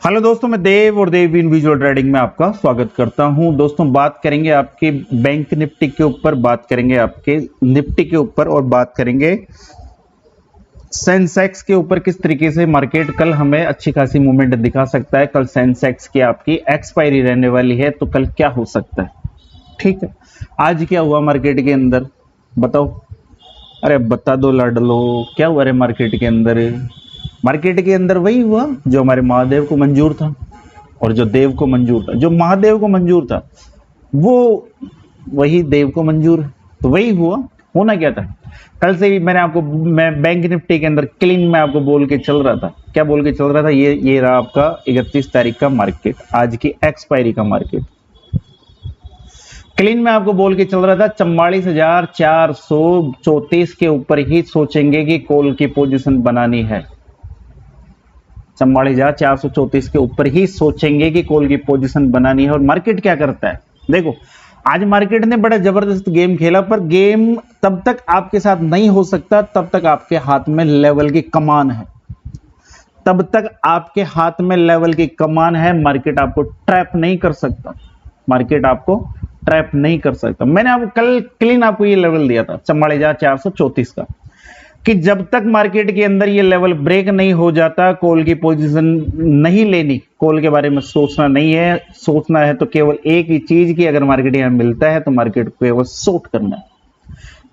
Hello दोस्तों, मैं देव और देव इंडिविजुअल ट्रेडिंग में आपका स्वागत करता हूं। दोस्तों, बात करेंगे आपके बैंक निफ्टी के ऊपर, बात करेंगे आपके निफ्टी के ऊपर और बात करेंगे सेंसेक्स के ऊपर। किस तरीके से मार्केट कल हमें अच्छी खासी मूवमेंट दिखा सकता है। कल सेंसेक्स की आपकी एक्सपायरी रहने वाली है, तो कल क्या हो सकता है। ठीक है, आज क्या हुआ मार्केट के अंदर बताओ। अरे बता दो लाडलो, क्या हुआ रे मार्केट के अंदर। मार्केट के अंदर वही हुआ जो हमारे महादेव को मंजूर था, और जो देव को मंजूर था, जो महादेव को मंजूर था वो वही देव को मंजूर है। तो वही हुआ। होना क्या था, कल से ही मैं बैंक निफ्टी के अंदर क्लीन में आपको बोल के चल रहा था। क्या बोल के चल रहा था, ये रहा आपका 31 तारीख का मार्केट, आज की एक्सपायरी का मार्केट। क्लीन में आपको बोल के चल रहा था 44,434 के ऊपर ही सोचेंगे कि कॉल की पोजीशन बनानी है। 44,434 के ऊपर ही सोचेंगे कि कॉल की पोजीशन बनानी है। और मार्केट क्या करता है, देखो आज मार्केट ने बड़ा जबरदस्त गेम खेला, पर गेम तब तक आपके साथ नहीं हो सकता तब तक आपके हाथ में लेवल की कमान है। तब तक आपके हाथ में लेवल की कमान है। मार्केट आपको ट्रैप नहीं कर सकता, मार्केट आपको ट्रैप नहीं कर सकता। मैंने आपको कल क्लीन आपको ये लेवल दिया था 44,434 का, कि जब तक मार्केट के अंदर ये लेवल ब्रेक नहीं हो जाता, कॉल की पोजीशन नहीं लेनी, कॉल के बारे में सोचना नहीं है। सोचना है तो केवल एक ही चीज की, अगर मार्केट यहां मिलता है तो मार्केट को केवल शॉर्ट करना है।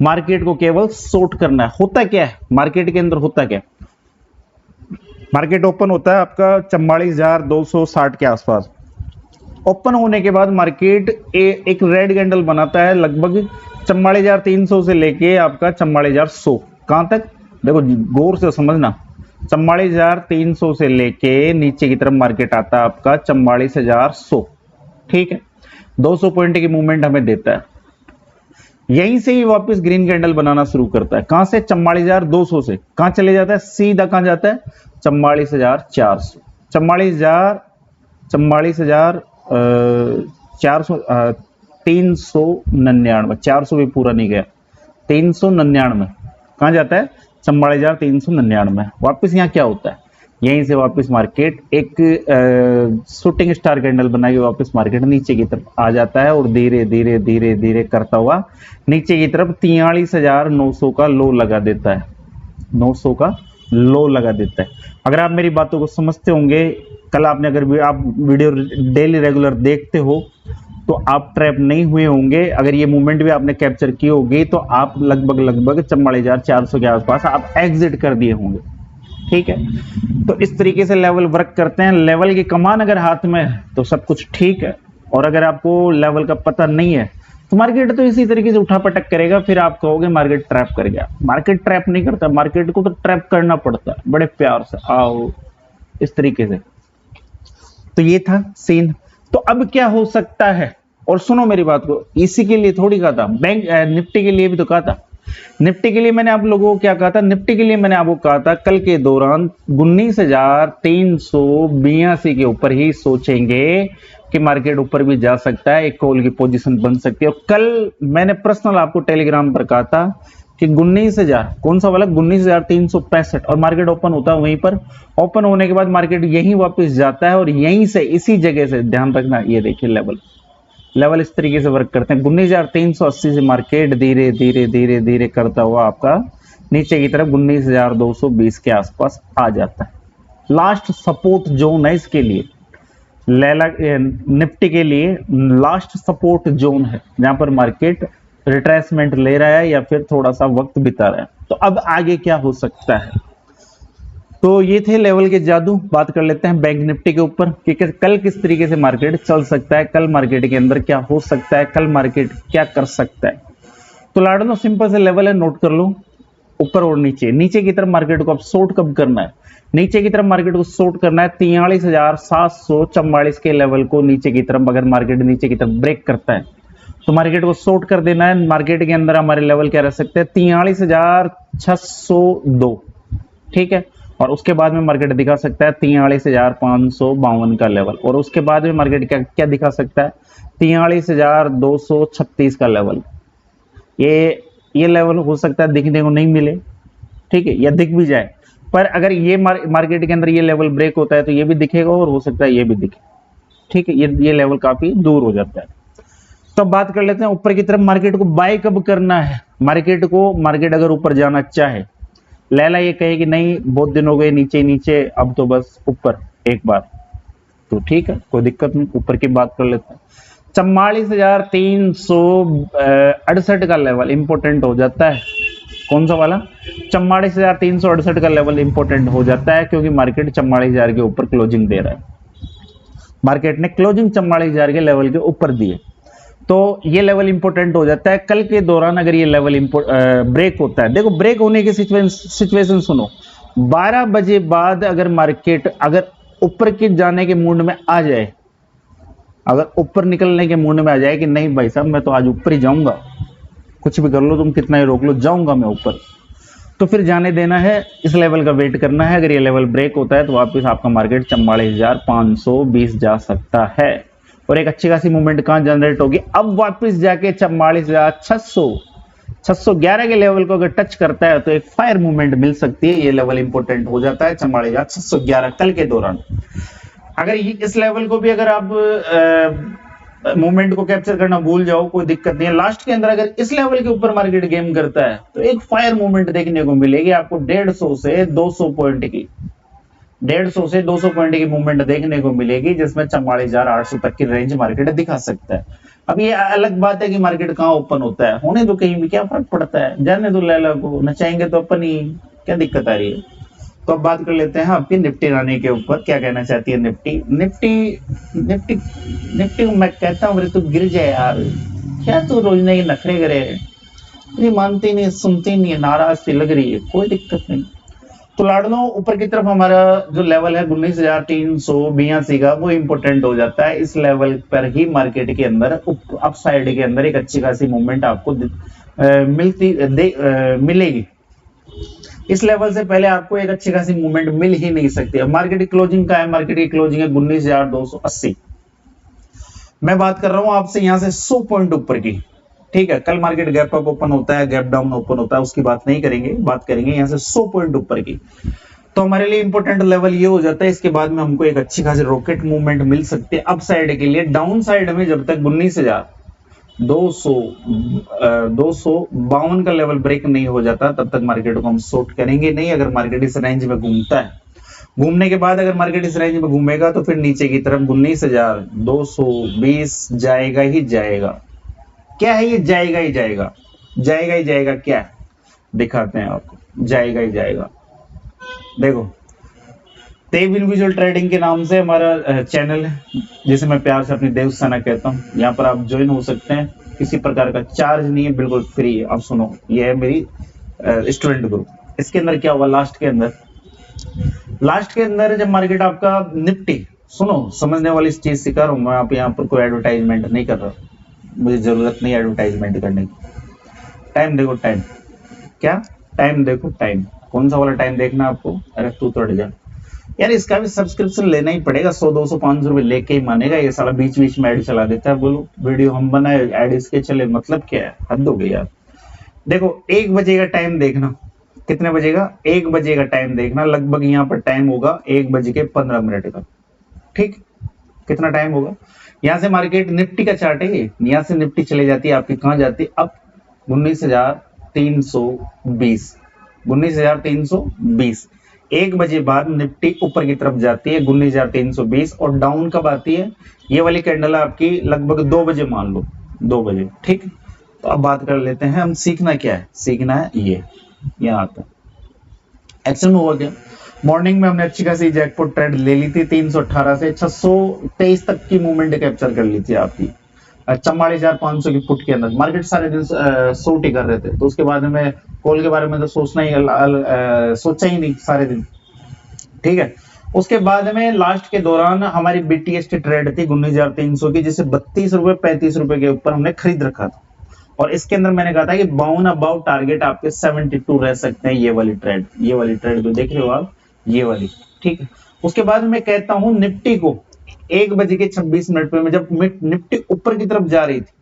मार्केट को केवल शॉर्ट करना है। होता क्या है मार्केट के अंदर, होता क्या है, मार्केट ओपन होता है आपका 44,260 के आसपास। ओपन होने के बाद मार्केट एक रेड कैंडल बनाता है लगभग 44,300 से लेके आपका 44,100। कहां तक, देखो गौर से समझना। 44,300 से लेके नीचे की तरफ मार्केट आता है आपका 44,100। ठीक है, 200 पॉइंट की मूवमेंट हमें देता है। यहीं से ही वापस ग्रीन कैंडल बनाना शुरू करता है। कहां से, 44,200 से कहां चले जाता है, सीधा कहां जाता है, 44,400। 44,400 399, 400 भी पूरा नहीं गया, 399 कहां जाता है, 44,399। वापस यहां क्या होता है, यहीं से वापस मार्केट एक शूटिंग स्टार कैंडल बना के वापस मार्केट नीचे की तरफ आ जाता है, और धीरे धीरे धीरे धीरे करता हुआ नीचे की तरफ 43,900 का लो लगा देता है। 900 का लो लगा देता है। अगर आप मेरी बातों को समझते होंगे, कल आपने अगर भी आप वीडियो डेली रेगुलर देखते हो तो आप ट्रैप नहीं हुए होंगे। अगर ये मूवमेंट भी आपने कैप्चर की होगी तो आप लगभग 44,400 के आसपास आप एग्जिट कर दिए होंगे। ठीक है, तो इस तरीके से लेवल वर्क करते हैं। लेवल की कमान अगर हाथ में है तो सब कुछ ठीक है, और अगर आपको लेवल का पता नहीं है तो मार्केट तो इसी तरीके से उठा पटक करेगा। फिर आप कहोगे मार्केट ट्रैप कर गया। मार्केट ट्रैप नहीं करता, मार्केट को तो ट्रैप करना पड़ता है बड़े प्यार से, आओ इस तरीके से। तो ये था सीन। तो अब क्या हो सकता है, और सुनो मेरी बात को, इसी के लिए थोड़ी कहा था, बैंक निफ्टी के लिए भी तो कहा था। निफ्टी के लिए मैंने आप लोगों को क्या कहा था, निफ्टी के लिए मैंने आपको कहा था कल के दौरान 19,382 के ऊपर ही सोचेंगे कि मार्केट ऊपर भी जा सकता है, एक कॉल की पोजीशन बन सकती है। और कल मैंने पर्सनल आपको टेलीग्राम पर कहा था कि 19,000 कौन सा वाला, 19,365, और मार्केट ओपन होता है वहीं पर। ओपन होने के बाद मार्केट यहीं वापस जाता है, और यहीं से इसी जगह से ध्यान रखना, ये देखिए लेवल इस तरीके से वर्क करते हैं। 19,380 से मार्केट धीरे धीरे धीरे धीरे करता हुआ आपका नीचे की तरफ 19,220 के आसपास आ जाता है। लास्ट सपोर्ट जोन है इसके लिए, निफ्टी के लिए लास्ट सपोर्ट जोन है, जहां पर मार्केट रिट्रेसमेंट ले रहा है या फिर थोड़ा सा वक्त बिता रहा है। तो अब आगे क्या हो सकता है, तो ये थे लेवल के जादू। बात कर लेते हैं बैंक निफ्टी के ऊपर कि कल किस तरीके से मार्केट चल सकता है, कल मार्केट के अंदर क्या हो सकता है, कल मार्केट क्या कर सकता है। तो लाडलो सिंपल से लेवल है, नोट कर लो, ऊपर और नीचे। नीचे की तरफ मार्केट को अब शॉर्ट कब करना है, नीचे की तरफ मार्केट को शॉर्ट करना है 43,744 के लेवल को। नीचे की तरफ अगर मार्केट नीचे की तरफ ब्रेक करता है तो मार्केट को शॉर्ट कर देना है। मार्केट के अंदर हमारे लेवल क्या रह सकते हैं, 43,602। ठीक है, और उसके बाद में मार्केट दिखा सकता है 43,552 का लेवल, और उसके बाद में मार्केट क्या क्या दिखा सकता है, 43,236 का लेवल। ये लेवल हो सकता है दिखने को नहीं मिले, ठीक है, या दिख भी जाए पर अगर ये मार्केट के अंदर ये लेवल ब्रेक होता है तो ये भी दिखेगा और हो सकता है ये भी दिखे। ठीक है, ये लेवल काफी दूर हो जाता है। तो अब बात कर लेते हैं ऊपर की तरफ मार्केट को बाय कब करना है। मार्केट अगर ऊपर जाना चाहे, लैला ये कहे कि नहीं बहुत दिन हो गए नीचे नीचे, अब तो बस ऊपर एक बार, तो ठीक है कोई दिक्कत नहीं, ऊपर की बात कर लेते हैं। 44,368 का लेवल इंपॉर्टेंट हो जाता है। कौन सा वाला? 44,368 का लेवल इंपॉर्टेंट हो जाता है, क्योंकि मार्केट 44,000 के ऊपर क्लोजिंग दे रहा है। मार्केट ने क्लोजिंग 44,000 के लेवल के ऊपर दिए, तो ये लेवल इंपॉर्टेंट हो जाता है। कल के दौरान अगर ये लेवल ब्रेक होता है, देखो ब्रेक होने की सिचुएशन सुनो, 12 बजे बाद अगर मार्केट अगर ऊपर के जाने के मूड में आ जाए, अगर ऊपर निकलने के मूड में आ जाए कि नहीं भाई साहब मैं तो आज ऊपर ही जाऊंगा, कुछ भी कर लो तुम, कितना ही रोक लो, जाऊंगा मैं ऊपर, तो फिर जाने देना है, इस लेवल का वेट करना है। अगर ये लेवल ब्रेक होता है तो वापस आपका मार्केट 44,520 जा सकता है, और एक अच्छी खासी मूवमेंट कहां जनरेट होगी, अब वापस जाके 44,611 के लेवल को अगर टच करता है तो एक फायर मूवमेंट मिल सकती है। ये लेवल इंपॉर्टेंट हो जाता है 44,611 कल के दौरान। अगर इस लेवल को भी अगर आप मूवमेंट को कैप्चर करना भूल जाओ, कोई दिक्कत नहीं है। लास्ट के अंदर अगर इस लेवल के ऊपर मार्केट गेम करता है तो एक फायर मूवमेंट देखने को मिलेगी आपको 150 से 200 पॉइंट की, 150 से 200 पॉइंट की मूवमेंट देखने को मिलेगी, जिसमें 44,800 तक की रेंज मार्केट दिखा सकता है। अब ये अलग बात है कि मार्केट कहां ओपन होता है, होने तो कहीं भी, क्या फर्क पड़ता है, जाने दो लैला को, नचाएंगे तो अपन ही, क्या दिक्कत आ रही है। तो अब बात कर लेते हैं आपकी निफ्टी रानी के ऊपर, क्या कहना चाहती है निफ्टी। निफ्टी को मैं कहता हूँ तू गिर जाए यार, क्या तू रोज नए नखरे करे, नहीं मानती नहीं, सुनती नहीं, नाराज सी लग रही है, कोई दिक्कत नहीं। तो लाडलो ऊपर की तरफ हमारा जो लेवल है 19,382 का, वो इंपॉर्टेंट हो जाता है। इस लेवल पर ही मार्केट के अंदर अप साइड के अंदर एक अच्छी खासी मूवमेंट आपको मिलेगी। इस लेवल से पहले आपको एक अच्छी खासी मूवमेंट मिल ही नहीं सकती। अब मार्केट की क्लोजिंग का है, मार्केट की क्लोजिंग है 19,280। मैं बात कर रहा हूं आपसे यहां से 100 पॉइंट ऊपर की, ठीक है। कल मार्केट गैप अप ओपन होता है, गैप डाउन ओपन होता है, उसकी बात नहीं करेंगे, बात करेंगे यहां से 100 पॉइंट ऊपर की। तो हमारे लिए इंपॉर्टेंट लेवल ये हो जाता है। इसके बाद में हमको एक अच्छी खासी रॉकेट मूवमेंट मिल सकती है अप साइड के लिए। डाउन साइड में जब तक 19,252 का लेवल ब्रेक नहीं हो जाता तब तक मार्केट को हम शॉर्ट करेंगे नहीं। अगर मार्केट इस रेंज में घूमता है, घूमने के बाद अगर मार्केट इस रेंज में घूमेगा तो फिर नीचे की तरफ 19,220 जाएगा ही जाएगा। क्या है ये? जाएगा ही जाएगा, जाएगा ही जाएगा। क्या दिखाते हैं आपको, जाएगा ही जाएगा। देखो, देव इंडिविजुअल ट्रेडिंग के नाम से हमारा चैनल है, जिसे मैं प्यार से अपनी देवसेना कहता हूँ। यहाँ पर आप ज्वाइन हो सकते हैं, किसी प्रकार का चार्ज नहीं है, बिल्कुल फ्री है। आप सुनो, ये है मेरी स्टूडेंट ग्रुप। इसके अंदर क्या हुआ लास्ट के अंदर जब मार्केट आपका निफ्टी, सुनो समझने वाली चीज सिखा रहा हूं मैं, आप यहाँ पर कोई एडवर्टाइजमेंट नहीं कर रहा, मुझे जरूरत नहीं एडवर्टाइजमेंट करने की। टाइम देखो, टाइम क्या, टाइम देखो, टाइम कौन सा वाला टाइम देखना आपको? अरे तू तो हट जा यार, इसका भी सब्सक्रिप्शन लेना ही पड़ेगा, 100 200 500 रुपए लेके ही मानेगा। ये साला बीच बीच में ऐड चला देता है। बोलो वीडियो हम बनाए, ऐड इसके चले, मतलब क्या है? हद हो गई यार। देखो 1 बजे का टाइम देखना, कितने बजेगा? 1 बजे का टाइम देखना, लगभग यहाँ पर टाइम होगा 1:15 का, ठीक। कितना टाइम होगा? यहाँ से मार्केट निफ्टी का चार्ट है, यहाँ से निफ्टी चले जाती है आपकी, कहां जाती है? अब 19,320, 19,320। 1 बजे बाद निफ्टी ऊपर की तरफ जाती है 19,320, और डाउन कब आती है? ये वाली कैंडल आपकी लगभग 2 बजे मान लो, 2 बजे, ठीक। तो अब बात कर लेते हैं हम, सीखना क्या है? सीखना है ये, यहाँ आता है एक्शन में। हुआ क्या? मॉर्निंग में हमने अच्छी खासी जैकपॉट ट्रेड ले ली थी, 318 से 623 तक की मूवमेंट कैप्चर कर ली थी आपकी 44,500 की पुट के अंदर। मार्केट सारे दिन शॉर्ट ही कर रहे थे, तो उसके बाद में कॉल के बारे में तो सोचा ही नहीं सारे दिन, ठीक है। उसके बाद में लास्ट के दौरान हमारी बीटीएस की ट्रेड थी 19,300 की, जिसे 32 रुपए 35 रुपए के ऊपर हमने खरीद रखा था, और इसके अंदर मैंने कहा था कि बाउन अबाउट टारगेट आपके 72 रह सकते हैं। ये वाली ट्रेड जो देख रहे हो आप, ये वाली, ठीक है। उसके बाद मैं कहता हूं निफ्टी को 1:26 पे, जब निफ्टी ऊपर की तरफ जा रही थी,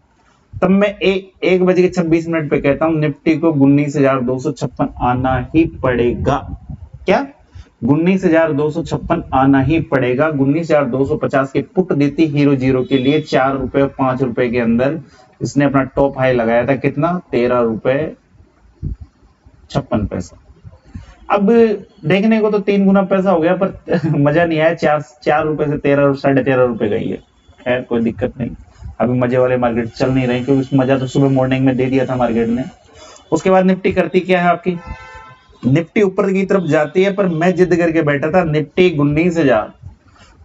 तब मैं 1:26 पे कहता हूं निफ्टी को 19,256 आना ही पड़ेगा। क्या? 19,256 आना ही पड़ेगा। 19,250 की पुट दी थी हीरो जीरो के लिए 4 रुपए 5 रुपए के अंदर। इसने अपना टॉप हाई लगाया था कितना, 13 रुपए 56 पैसा। अब देखने को तो 3 गुना पैसा हो गया, पर मजा नहीं आया। 4 रुपए से 13 साढ़े 13 रुपए गई है। खैर कोई दिक्कत नहीं, अभी मजे वाले मार्केट चल नहीं रहे, क्योंकि मजा तो सुबह मॉर्निंग में दे दिया था मार्केट ने। उसके बाद निफ्टी करती क्या है आपकी, निफ्टी ऊपर की तरफ जाती है, पर मैं जिद करके बैठा था निफ्टी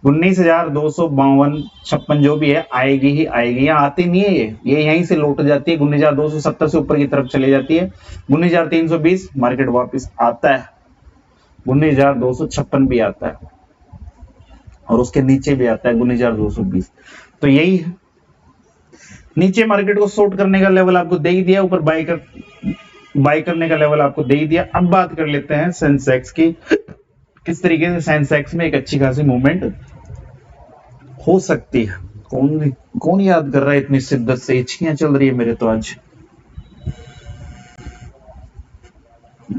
19,252 जो भी है आएगी ही आएगी। यहाँ आती नहीं है, ये यहीं से लौट जाती है। 19,270 से ऊपर की तरफ चली जाती है। 19,320 मार्केट वापस आता है, 19,256 भी आता है, और उसके नीचे भी आता है 19,220। तो यही है, नीचे मार्केट को शॉर्ट करने का लेवल आपको दे ही दिया, ऊपर बाय करने का लेवल आपको दे ही दिया। अब बात कर लेते हैं सेंसेक्स की, किस तरीके से सेंसेक्स में एक अच्छी खासी मूवमेंट हो सकती है। कौन याद कर रहा है इतनी शिद्दत से, इच्छियां चल रही है मेरे तो आज।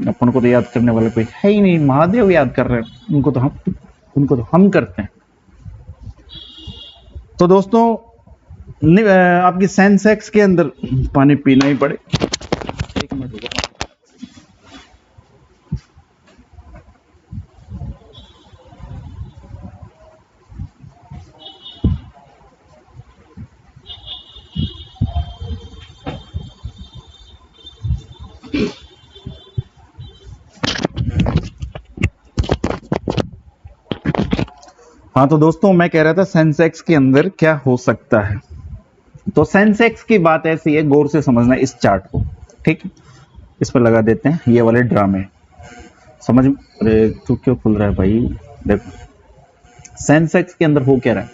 अपन को तो याद करने वाला कोई है ही नहीं, महादेव याद कर रहे हैं, उनको तो हम करते हैं। तो दोस्तों आपकी सेंसेक्स के अंदर पानी पीना ही पड़े, एक मिनट रुको। हाँ तो दोस्तों मैं कह रहा था सेंसेक्स के अंदर क्या हो सकता है। तो सेंसेक्स की बात ऐसी है, गौर से समझना इस चार्ट को, ठीक है। इस पर लगा देते हैं ये वाले ड्रामे, समझ। अरे तू क्यों खुल रहा है भाई। देखो सेंसेक्स के अंदर हो क्या रहा है,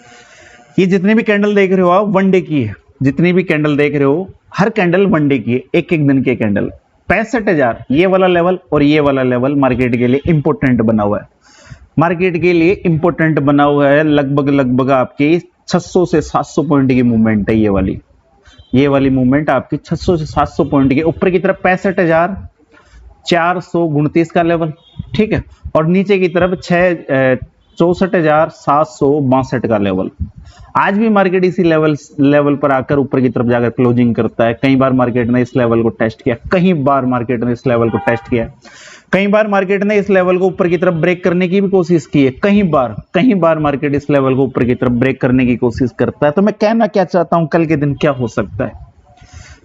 ये जितनी भी कैंडल देख रहे हो आप वन डे की है, जितनी भी कैंडल देख रहे हो हर कैंडल वन डे की है, एक एक दिन की कैंडल। 65,000 ये वाला लेवल और ये वाला लेवल मार्केट के लिए इंपॉर्टेंट बना हुआ है, मार्केट के लिए इंपॉर्टेंट बना हुआ है। लगभग आपकी 600 से 700 पॉइंट की मूवमेंट है ये वाली मूवमेंट आपकी 600 से 700 पॉइंट की। ऊपर की तरफ 65,429 का लेवल, ठीक है, और नीचे की तरफ 64,762 का लेवल। आज भी मार्केट इसी लेवल पर आकर ऊपर की तरफ जाकर क्लोजिंग करता है। कई बार मार्केट ने इस लेवल को टेस्ट किया, कई बार मार्केट ने इस लेवल को टेस्ट किया, कई बार मार्केट ने इस लेवल को ऊपर की तरफ ब्रेक करने की भी कोशिश की है। कई बार मार्केट इस लेवल को ऊपर की तरफ ब्रेक करने की कोशिश करता है। तो मैं कहना क्या चाहता हूं, कल के दिन क्या हो सकता है।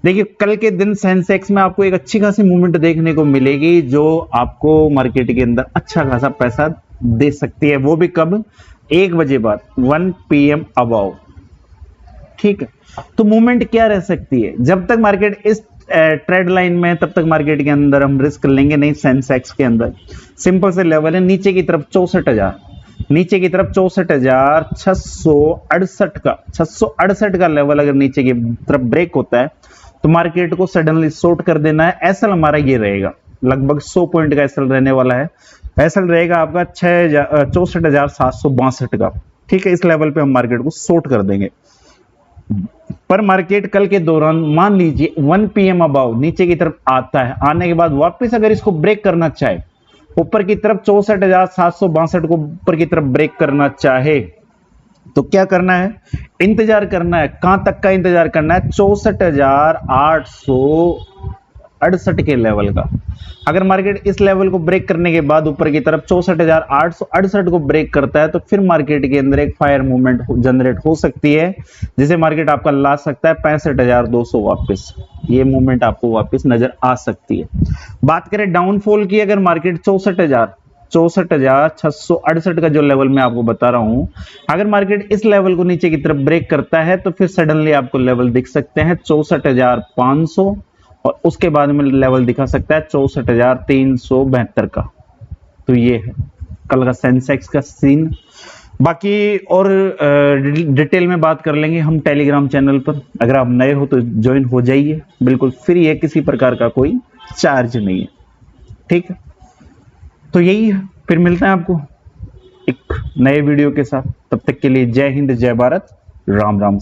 देखिए कल के दिन सेंसेक्स में आपको एक अच्छी खासी मूवमेंट देखने को मिलेगी, जो आपको मार्केट के अंदर अच्छा खासा पैसा दे सकती है। वो भी कब, 1 बजे बाद, 1 PM अबाउ, ठीक है। तो मूवमेंट क्या रह सकती है, जब तक मार्केट इस ट्रेड लाइन में, तब तक मार्केट के अंदर हम रिस्क लेंगे नहीं। सेंसेक्स के अंदर सिंपल से लेवल है नीचे की तरफ 64,000, नीचे की तरफ 64,668 का लेवल अगर नीचे की तरफ ब्रेक होता है तो मार्केट को सडनली शॉर्ट कर देना है। एसएल हमारा ये रहेगा, लगभग 100 पॉइंट का एसएल रहने वाला है। एसएल रहेगा आपका 64,762 का, ठीक है। इस लेवल पे हम मार्केट को शॉर्ट कर देंगे। पर मार्केट कल के दौरान मान लीजिए 1 PM अबाव नीचे की तरफ आता है, आने के बाद वापस अगर इसको ब्रेक करना चाहे ऊपर की तरफ 64,762 को ऊपर की तरफ ब्रेक करना चाहे तो क्या करना है, इंतजार करना है। कहां तक का इंतजार करना है, 64,868 के लेवल का। अगर मार्केट इस लेवल को ब्रेक करने के बाद ऊपर की तरफ 64,868 को ब्रेक करता है तो फिर मार्केट के अंदर एक फायर मूवमेंट जनरेट हो सकती है, जिसे मार्केट आपका ला सकता है 65,200 वापस। ये मूवमेंट आपको वापस नजर आ सकती है। बात करें डाउनफॉल की, अगर मार्केट 64,668 का जो लेवल मैं आपको बता रहा हूं, अगर मार्केट इस लेवल को नीचे की तरफ ब्रेक करता है तो फिर सडनली आपको लेवल दिख सकते हैं 64,500, और उसके बाद में लेवल दिखा सकता है 64,372 का। तो ये है कल का सेंसेक्स का सीन। बाकी और डिटेल में बात कर लेंगे हम टेलीग्राम चैनल पर। अगर आप नए हो तो ज्वाइन हो जाइए, बिल्कुल फ्री है, किसी प्रकार का कोई चार्ज नहीं है, ठीक है। तो यही है, फिर मिलते हैं आपको एक नए वीडियो के साथ। तब तक के लिए जय हिंद, जय भारत, राम राम।